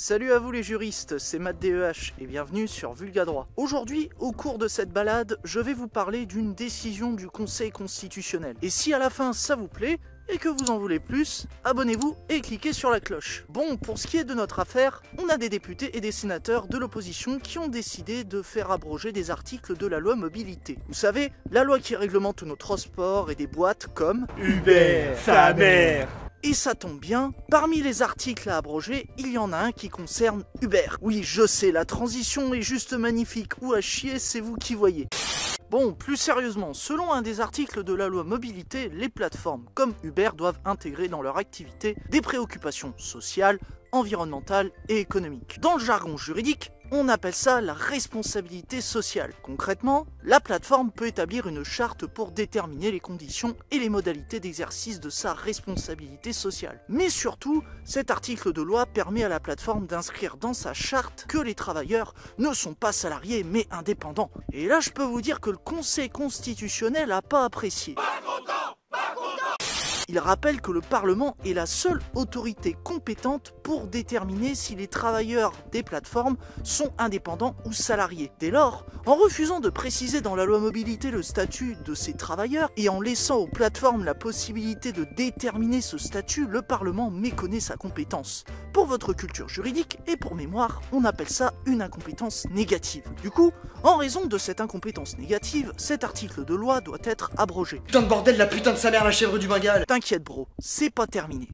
Salut à vous les juristes, c'est Matt DEH et bienvenue sur Vulgadroit. Aujourd'hui, au cours de cette balade, je vais vous parler d'une décision du Conseil constitutionnel. Et si à la fin ça vous plaît, et que vous en voulez plus, abonnez-vous et cliquez sur la cloche. Bon, pour ce qui est de notre affaire, on a des députés et des sénateurs de l'opposition qui ont décidé de faire abroger des articles de la loi mobilité. Vous savez, la loi qui réglemente nos transports et des boîtes comme Uber, sa mère. Et ça tombe bien, parmi les articles à abroger, il y en a un qui concerne Uber. Oui, je sais, la transition est juste magnifique, ou à chier, c'est vous qui voyez. Bon, plus sérieusement, selon un des articles de la loi mobilité, les plateformes comme Uber doivent intégrer dans leur activité des préoccupations sociales, environnementales et économiques. Dans le jargon juridique, on appelle ça la responsabilité sociale. Concrètement, la plateforme peut établir une charte pour déterminer les conditions et les modalités d'exercice de sa responsabilité sociale. Mais surtout, cet article de loi permet à la plateforme d'inscrire dans sa charte que les travailleurs ne sont pas salariés mais indépendants. Et là, je peux vous dire que le Conseil constitutionnel n'a pas apprécié. Il rappelle que le Parlement est la seule autorité compétente pour déterminer si les travailleurs des plateformes sont indépendants ou salariés. Dès lors, en refusant de préciser dans la loi mobilité le statut de ces travailleurs et en laissant aux plateformes la possibilité de déterminer ce statut, le Parlement méconnaît sa compétence. Pour votre culture juridique et pour mémoire, on appelle ça une incompétence négative. Du coup, en raison de cette incompétence négative, cet article de loi doit être abrogé. Putain de bordel, la putain de salaire, la chèvre du Bengale. T'inquiète bro, c'est pas terminé.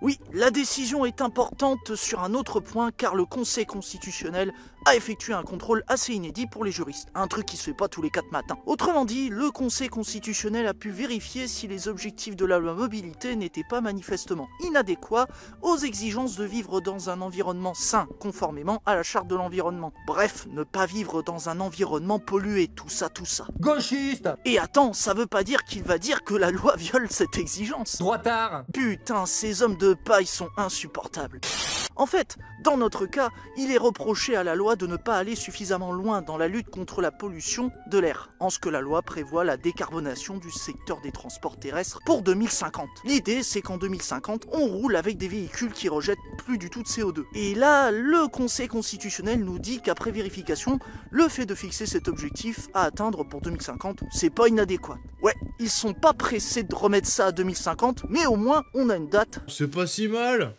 Oui, la décision est importante sur un autre point car le Conseil constitutionnel a effectué un contrôle assez inédit pour les juristes, un truc qui se fait pas tous les 4 matins. Autrement dit, le Conseil constitutionnel a pu vérifier si les objectifs de la loi mobilité n'étaient pas manifestement inadéquats aux exigences de vivre dans un environnement sain, conformément à la charte de l'environnement. Bref, ne pas vivre dans un environnement pollué, tout ça. Gauchiste. Et attends, ça veut pas dire qu'il va dire que la loi viole cette exigence. Droitard. Putain, ces hommes de paille sont insupportables. En fait, dans notre cas, il est reproché à la loi de ne pas aller suffisamment loin dans la lutte contre la pollution de l'air, en ce que la loi prévoit la décarbonation du secteur des transports terrestres pour 2050. L'idée, c'est qu'en 2050, on roule avec des véhicules qui rejettent plus du tout de CO2. Et là, le Conseil constitutionnel nous dit qu'après vérification, le fait de fixer cet objectif à atteindre pour 2050, c'est pas inadéquat. Ouais, ils sont pas pressés de remettre ça à 2050, mais au moins, on a une date. C'est pas si mal.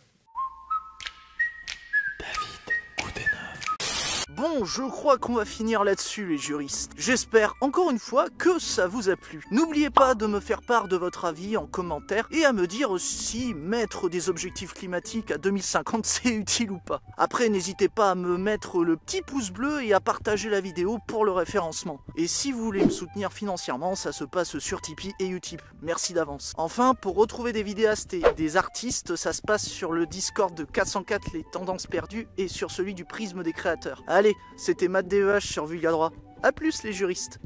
Bon, je crois qu'on va finir là-dessus les juristes. J'espère encore une fois que ça vous a plu. N'oubliez pas de me faire part de votre avis en commentaire et à me dire si mettre des objectifs climatiques à 2050 c'est utile ou pas. Après, n'hésitez pas à me mettre le petit pouce bleu et à partager la vidéo pour le référencement. Et si vous voulez me soutenir financièrement, ça se passe sur Tipeee et Utip. Merci d'avance. Enfin, pour retrouver des vidéastes et des artistes, ça se passe sur le Discord de 404 les tendances perdues et sur celui du prisme des créateurs. Allez, c'était Matt DEH sur Vulgadroit. A plus les juristes.